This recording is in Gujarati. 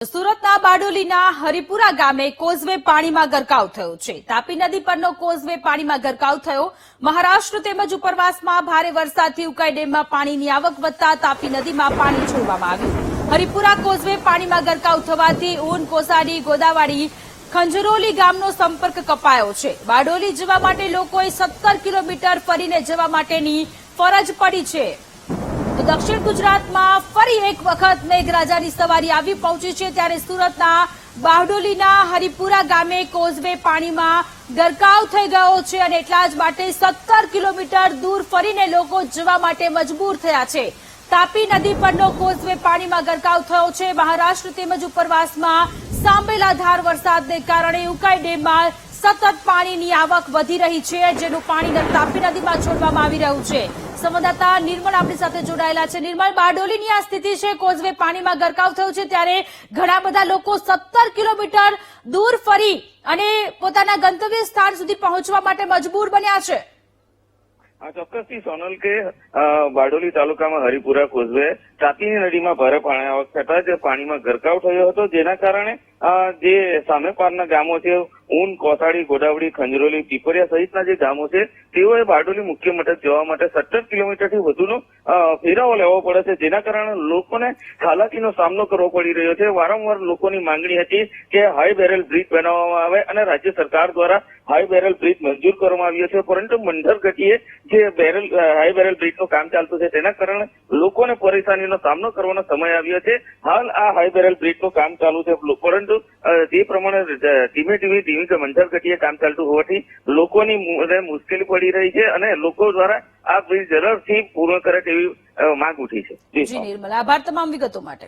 સુરતના બારડોલીના હરિપુરા ગામે કોઝવે પાણીમાં ગરકાવ થયો છે। તાપી નદી પરનો કોઝવે પાણીમાં ગરકાવ થયો। મહારાષ્ટ્ર તેમજ ઉપરવાસમાં ભારે વરસાદથી ઉકાઈ ડેમમાં પાણીની આવક વધતા તાપી નદીમાં પાણી છોડવામાં આવ્યું। હરિપુરા કોઝવે પાણીમાં ગરકાવ થવાથી ઊન, કોસાડી, ગોદાવાડી, ખંજરોલી ગામનો સંપર્ક કપાયો છે। બારડોલી જવા માટે લોકોએ 17 કિલોમીટર ફરીને જવા માટેની ફરજ પડી છે। તો દક્ષિણ ગુજરાતમાં ફરી એક વખત મેઘરાજાની સવારી આવી પહોંચી છે, ત્યારે સુરતના બારડોલીના હરિપુરા ગામે કોઝવે પાણીમાં ગરકાવ થઈ ગયો છે અને એટલા જ માટે 17 કિલોમીટર દૂર ફરીને લોકો જવા માટે મજબૂર થયા છે। તાપી નદી પરનો કોઝવે પાણીમાં ગરકાવ થયો છે। મહારાષ્ટ્ર તેમજ ઉપરવાસમાં સાંભળેલાધાર વરસાદને કારણે ઉકાઈ ડેમમાં સતત પાણીની આવક વધી રહી છે, જેનું પાણી તાપી નદીમાં છોડવામાં આવી રહ્યું છે। સંવાદદાતા નિર્મળ આપણી સાથે જોડાયેલા છે। નિર્મળ, બારડોલીની આ સ્થિતિ છે, કોઝવે પાણીમાં ગરકાવ થયો છે, ત્યારે ઘણા બધા લોકો 17 કિલોમીટર દૂર ફરી અને પોતાના ગંતવ્ય સ્થાન સુધી પહોંચવા માટે મજબૂર બન્યા છે। ચોક્કસથી સોનલ કે બારડોલી તાલુકામાં હરિપુરા કોઝવે તાપીની નદીમાં ભારે પાણી આવક થતા જ પાણીમાં ગરકાવ થયો હતો, જેના કારણે જે સામે પારના ગામો છે ઊન, કોસાડી, ગોદાવડી, ખંજરોલી, પીપરિયા સહિતના જે ગામો છે તેઓએ બારડોલી મુખ્ય મથક જવા માટે 17 કિલોમીટરથી વધુનો ફેરાવો લેવો પડે છે, જેના કારણે લોકોને હાલાકીનો સામનો કરવો પડી રહ્યો છે। વારંવાર લોકોની માંગણી હતી કે હાઈ બેરલ બ્રિજ બનાવવામાં આવે અને રાજ્ય સરકાર દ્વારા હાઈ બેરલ બ્રિજ મંજૂર કરવામાં આવ્યો છે, પરંતુ મંથર ગતિએ જે હાઈ બેરલ બ્રિજનું કામ ચાલતું છે તેના કારણે લોકોને પરેશાનીનો સામનો કરવાનો સમય આવ્યો છે। હાલ આ હાઈ બેરલ બ્રિજનું કામ ચાલુ છે, પરંતુ તે પ્રમાણે ધીમે ધીમે મંથર ગતિએ કામ ચાલતું હોવાથી લોકોની મુશ્કેલી પડી રહી છે અને લોકો દ્વારા આ બ્રિજ ઝડપથી પૂર્ણ કરે તેવી માંગ ઉઠી છે। જી નિર્મલ, આભાર તમામ વિગતો માટે।